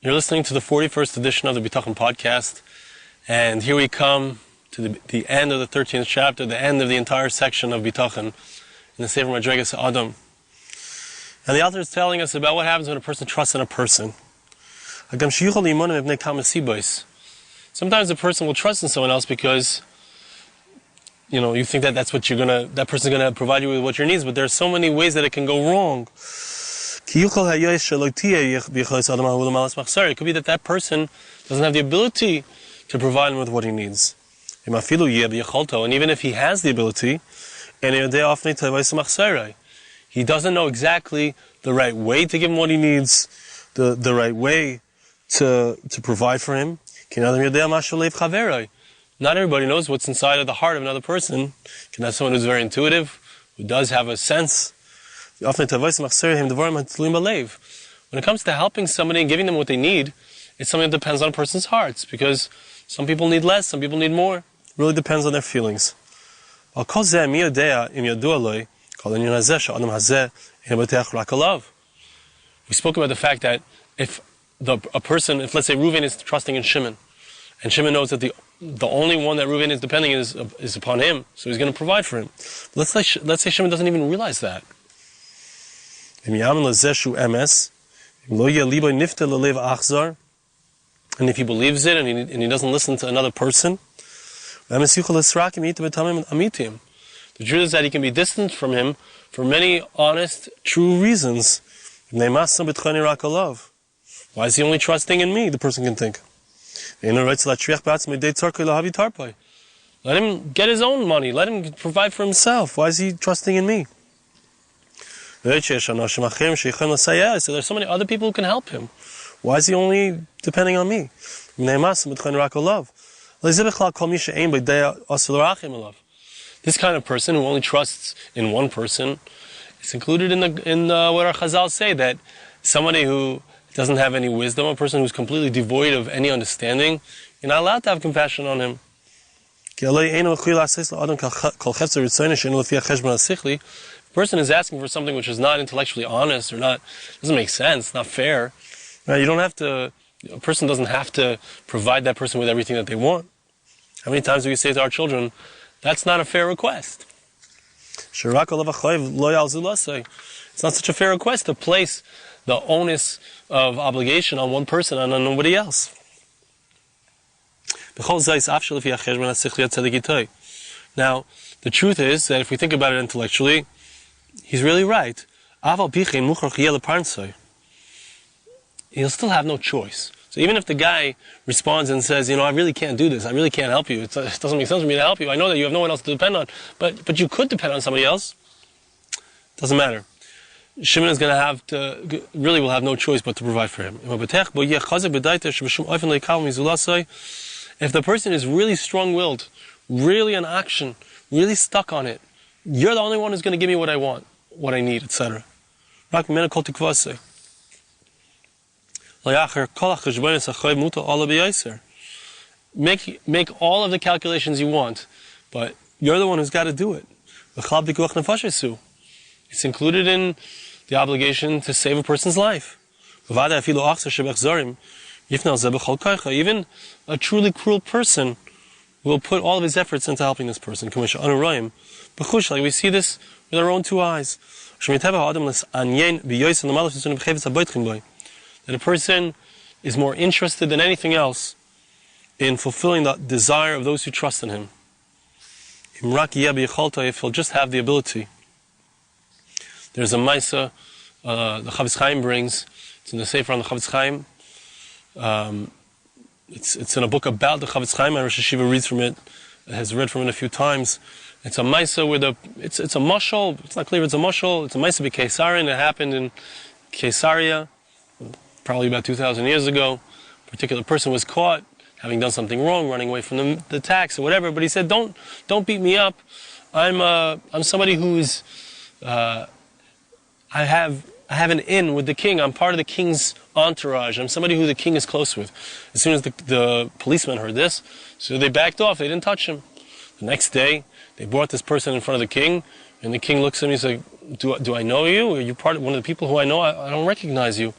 You're listening to the 41st edition of the Bitachon podcast, and here we come to the end of the 13th chapter, the end of the entire section of Bitachon in the Sefer Madregas Adam. And the author is telling us about what happens when a person trusts in a person. Sometimes a person will trust in someone else because you think that that person's gonna provide you with what your needs, but there are so many ways that it can go wrong. It could be that person doesn't have the ability to provide him with what he needs. And even if he has the ability, he doesn't know exactly the right way to give him what he needs, the right way to provide for him. Not everybody knows what's inside of the heart of another person. You can have someone who's very intuitive, who does have a sense. When it comes to helping somebody and giving them what they need, it's something that depends on a person's hearts, because some people need less, some people need more. It really depends on their feelings. We spoke about the fact that if let's say Reuven is trusting in Shimon, and Shimon knows that the only one that Reuven is depending is upon him, so he's going to provide for him. Let's say Shimon doesn't even realize that. And if he believes it and he doesn't listen to another person, the truth is that he can be distant from him for many honest, true reasons. Why is he only trusting in me? The person can think. Let him get his own money. Let him provide for himself. Why is he trusting in me? So there's so many other people who can help him. Why is he only depending on me? This kind of person who only trusts in one person is included in what our Chazal say, that somebody who doesn't have any wisdom, a person who's completely devoid of any understanding, you're not allowed to have compassion on him. If a person is asking for something which is not intellectually honest or doesn't make sense, not fair, a person doesn't have to provide that person with everything that they want. How many times do we say to our children, that's not a fair request? It's not such a fair request to place the onus of obligation on one person and on nobody else. Now, the truth is that if we think about it intellectually, he's really right. He'll still have no choice. So even if the guy responds and says, I really can't do this, I really can't help you, it doesn't make sense for me to help you, I know that you have no one else to depend on, but you could depend on somebody else, doesn't matter. Shimon is going to will have no choice but to provide for him. If the person is really strong-willed, really on action, really stuck on it, you're the only one who's going to give me what I want, what I need, etc. Make all of the calculations you want, but you're the one who's got to do it. It's included in the obligation to save a person's life. Even a truly cruel person will put all of his efforts into helping this person. Like we see this with our own two eyes. That a person is more interested than anything else in fulfilling the desire of those who trust in him. If he'll just have the ability. There's a mitzvah the Chavetz Chaim brings. It's in the Sefer on the Chavetz Chaim. It's in a book about the Chavetz Chaim. Rosh Hashiva reads from it, has read from it a few times. It's a mitzvah where it's a mashal. It's not clear if it's a mashal. It's a mitzvah b'Kesarin. It happened in Caesarea, probably about 2,000 years ago. A particular person was caught having done something wrong, running away from the tax or whatever. But he said, "Don't beat me up. I'm somebody who's I have an in with the king. I'm part of the king's entourage. I'm somebody who the king is close with." As soon as the policemen heard this, so they backed off. They didn't touch him. The next day, they brought this person in front of the king, and the king looks at him and he's like, do I know you? Are you one of the people who I know? I don't recognize you.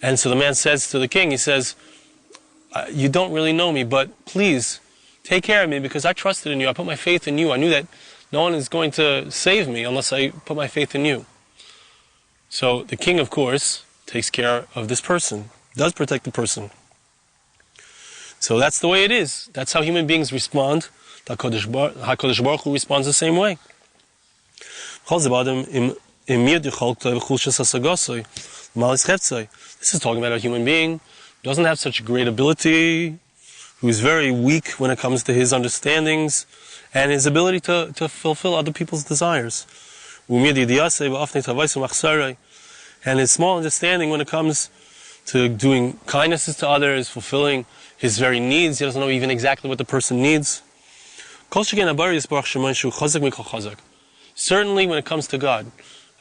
And so the man says to the king, he says, you don't really know me, but please take care of me because I trusted in you. I put my faith in you. I knew that no one is going to save me unless I put my faith in you. So the king, of course, takes care of this person, does protect the person. So that's the way it is. That's how human beings respond. HaKadosh Baruch Hu responds the same way. This is talking about a human being who doesn't have such great ability, who is very weak when it comes to his understandings and his ability to fulfill other people's desires. And his small understanding when it comes to doing kindnesses to others, fulfilling his very needs. He doesn't know even exactly what the person needs. Certainly when it comes to God,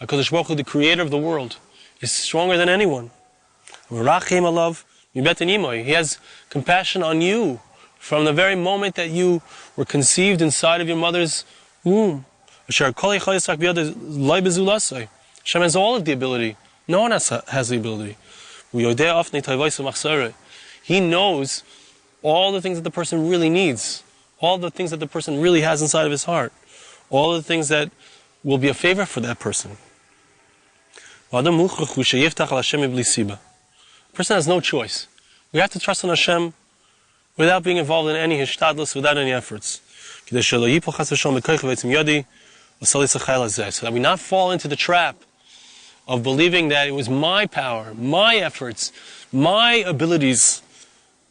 HaKadosh Baruch Hu, the creator of the world, is stronger than anyone. He has compassion on you from the very moment that you were conceived inside of your mother's womb. Hashem has all of the ability. No one has the ability. He knows all the things that the person really needs, all the things that the person really has inside of his heart, all the things that will be a favor for that person. A person has no choice. We have to trust in Hashem without being involved in any hishtadlus, without any efforts. So that we not fall into the trap of believing that it was my power, my efforts, my abilities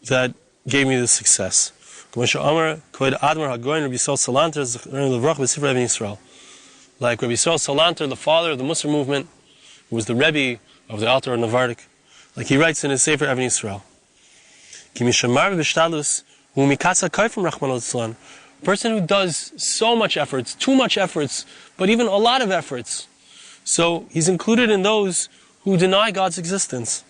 that gave me this success. Like Rabbi Yisrael Salanter, the father of the Musar movement, who was the Rebbe of the Alter of Novardok, like he writes in his Sefer Even Yisrael, a person who does so much efforts, too much efforts, but even a lot of efforts, so he's included in those who deny God's existence.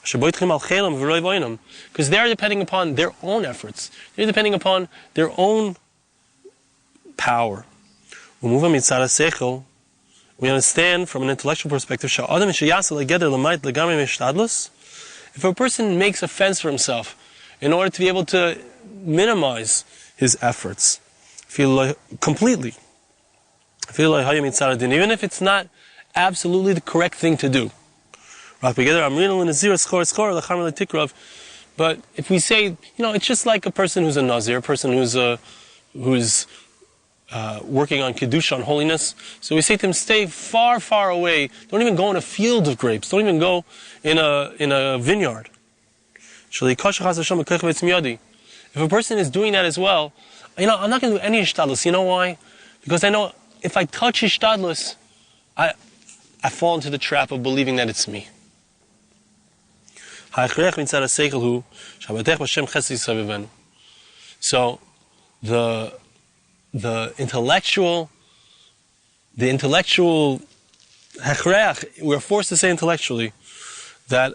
Because they're depending upon their own efforts. They're depending upon their own power. We understand from an intellectual perspective, if a person makes a fence for himself in order to be able to minimize his efforts completely, even if it's not absolutely the correct thing to do. But if we say, it's just like a person who's a Nazir, a person who's working on Kiddush, on holiness. So we say to him, stay far, far away. Don't even go in a field of grapes. Don't even go in a vineyard. If a person is doing that as well, I'm not going to do any ishtadlus. You know why? Because I know if I touch ishtadlus, I fall into the trap of believing that it's me. So the intellectual hechrech, we're forced to say intellectually that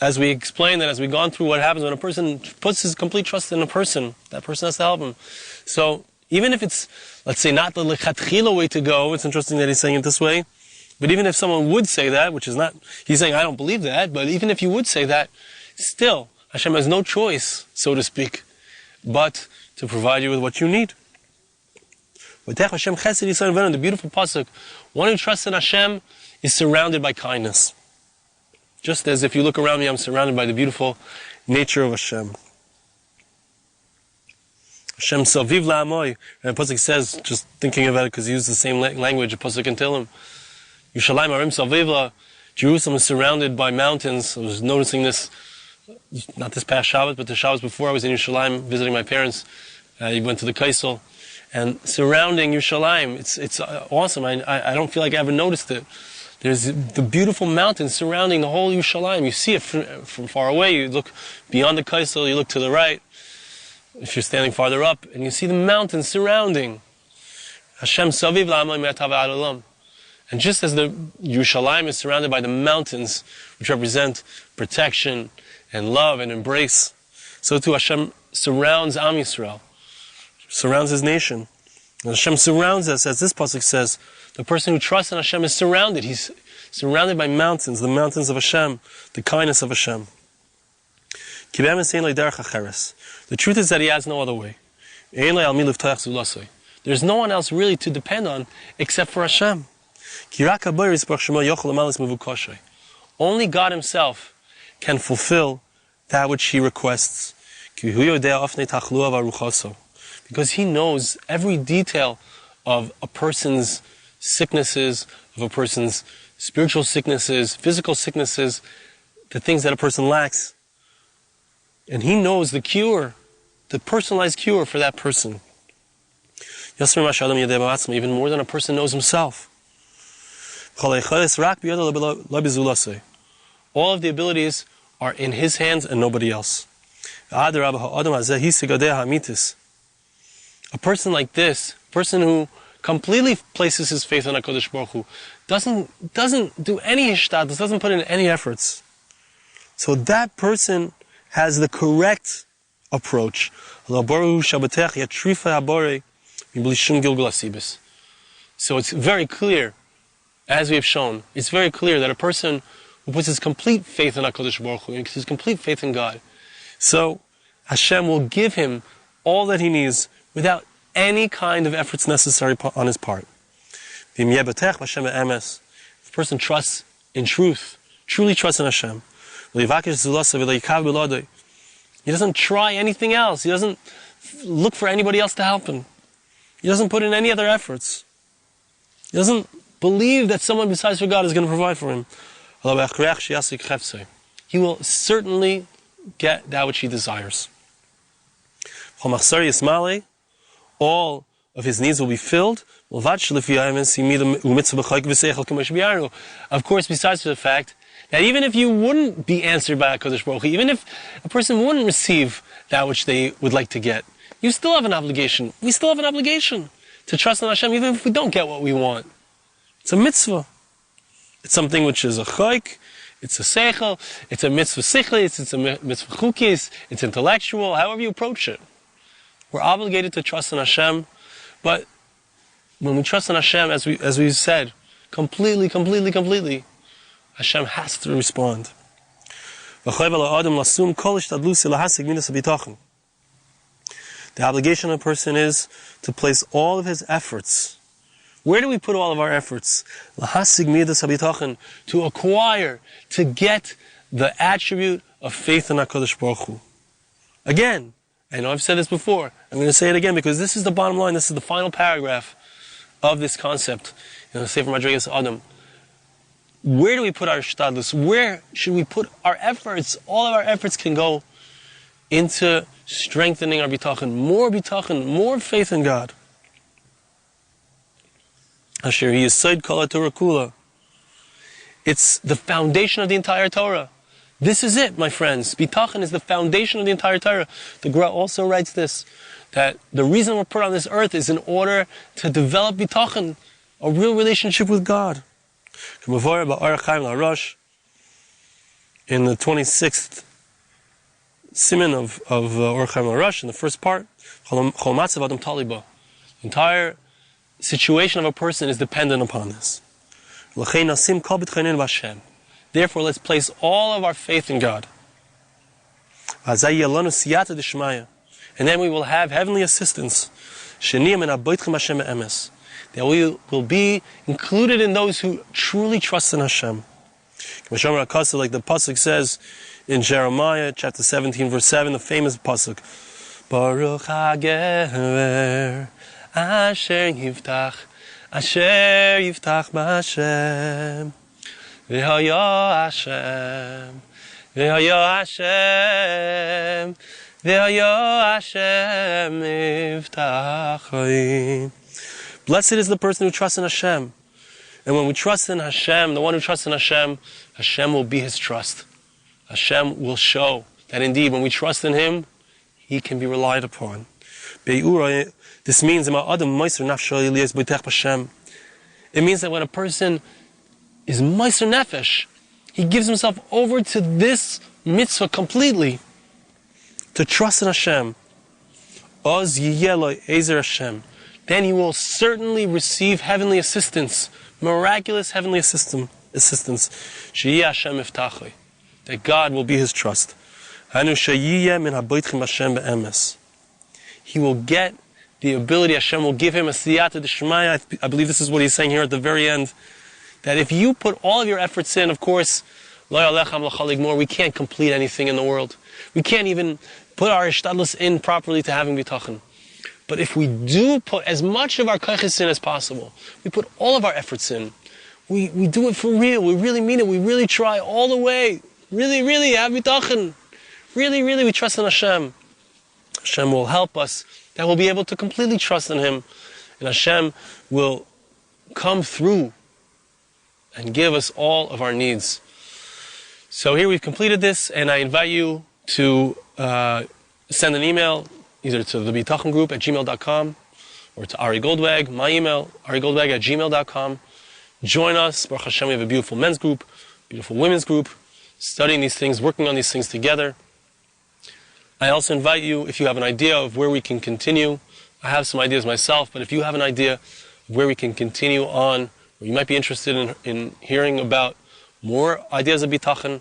as we explained, that as we've gone through what happens when a person puts his complete trust in a person, that person has to help him. So even if it's, let's say, not the lechatchila way to go, it's interesting that he's saying it this way, but even if someone would say that, which is not, he's saying I don't believe that, but even if you would say that, still, Hashem has no choice, so to speak, but to provide you with what you need. The beautiful pasuk, one who trusts in Hashem is surrounded by kindness. Just as if you look around me, I'm surrounded by the beautiful nature of Hashem. Hashem saviv la'amoy. And the pasuk says, just thinking about it because he used the same language, a pasuk in Tehillim, Yushalayim arim savivla. Jerusalem is surrounded by mountains. I was noticing this, not this past Shabbos, but the Shabbos before I was in Yerushalayim visiting my parents. I went to the Kaisel. And surrounding Yerushalayim, it's awesome. I don't feel like I ever noticed it. There's the beautiful mountains surrounding the whole Yerushalayim. You see it from far away. You look beyond the Kaisel, you look to the right, if you're standing farther up, and you see the mountains surrounding. Hashem saviv la'amoy me'atav ha'olam. And just as the Yerushalayim is surrounded by the mountains, which represent protection and love and embrace, so too Hashem surrounds Am Yisrael, surrounds His nation. And Hashem surrounds us, as this pasuk says. The person who trusts in Hashem is surrounded. He's surrounded by mountains, the mountains of Hashem, the kindness of Hashem. The truth is that he has no other way. There's no one else really to depend on except for Hashem. Only God himself can fulfill that which he requests. Because he knows every detail of a person's sicknesses, of a person's spiritual sicknesses, physical sicknesses, the things that a person lacks. And he knows the cure, the personalized cure for that person. Even more than a person knows himself. All of the abilities are in his hands and nobody else. A person like this, a person who completely places his faith on HaKadosh Baruch Hu, doesn't do any hishtadlus, doesn't put in any efforts. So that person has the correct approach. So it's very clear, as we have shown, it's very clear that a person who puts his complete faith in HaKadosh Baruch Hu, his complete faith in God, so Hashem will give him all that he needs without any kind of efforts necessary on his part. If a person trusts in truth, truly trusts in Hashem, he doesn't try anything else. He doesn't look for anybody else to help him. He doesn't put in any other efforts. He doesn't believe that someone besides for God is going to provide for him. He will certainly get that which he desires. All of his needs will be filled. Of course, besides the fact that even if you wouldn't be answered by HaKadosh Baruch Hu, even if a person wouldn't receive that which they would like to get, you still have an obligation. We still have an obligation to trust in Hashem, even if we don't get what we want. It's a mitzvah. It's something which is a chayk, it's a seichel, it's a mitzvah sichlis, it's a mitzvah chukis, it's intellectual, however you approach it. We're obligated to trust in Hashem, but when we trust in Hashem, as we said, completely, Hashem has to respond. The obligation of a person is to place all of his efforts. Where do we put all of our efforts? To acquire, to get the attribute of faith in HaKadosh Baruch Hu. Again, I know I've said this before, I'm going to say it again because this is the bottom line, this is the final paragraph of this concept in the Sefer Madrigas Adam. Where do we put our shtadlus? Where should we put our efforts? All of our efforts can go into strengthening our bitachon, more faith in God. Asher he is Said Kala Torah Kula. It's the foundation of the entire Torah. This is it, my friends. Bitachon is the foundation of the entire Torah. The Gra also writes this, that the reason we're put on this earth is in order to develop bitachon, a real relationship with God. In the 26th siman of Orach Chaim LaRosh, in the first part, the entire situation of a person is dependent upon this. Therefore, let's place all of our faith in God. And then we will have heavenly assistance. That we will be included in those who truly trust in Hashem. Like the pasuk says in Jeremiah chapter 17 verse 7, the famous pasuk, Baruch HaGever Asher Yiftach B'Hashem V'Haya Hashem V'Haya Hashem Yiftach. Blessed is the person who trusts in Hashem. And when we trust in Hashem, the one who trusts in Hashem, Hashem will be his trust. Hashem will show that indeed when we trust in him, he can be relied upon. This means it means that when a person is meiser nefesh, he gives himself over to this mitzvah completely, to trust in Hashem. Oz yiyeloi ezer Hashem. Then he will certainly receive heavenly assistance, miraculous heavenly assistance. assistance. Sheyeh Hashem miftachoi, that God will be his trust. Hanu sheyeh min haboitchim Hashem be'emes. He will get the ability, Hashem will give him a siyata d'shmaya. I believe this is what he's saying here at the very end, that if you put all of your efforts in, of course, lo yalecham l'chalig more, we can't complete anything in the world. We can't even put our ishtadlus in properly to having bitachon. But if we do put as much of our kaiches in as possible, we put all of our efforts in, we do it for real, we really mean it, we really try all the way, really have bitachon, really we trust in Hashem. Hashem will help us, that we'll be able to completely trust in him, and Hashem will come through and give us all of our needs. So here we've completed this, and I invite you to send an email either to the Bitachon group at gmail.com or to Ari Goldwag, my email, arigoldwag@gmail.com. Join us. Baruch Hashem, we have a beautiful men's group, beautiful women's group, studying these things, working on these things together. I also invite you, if you have an idea of where we can continue, I have some ideas myself, but if you have an idea of where we can continue on, or you might be interested in hearing about more ideas of Bitachon,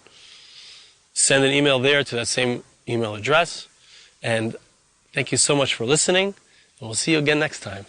send an email there to that same email address. And thank you so much for listening, and we'll see you again next time.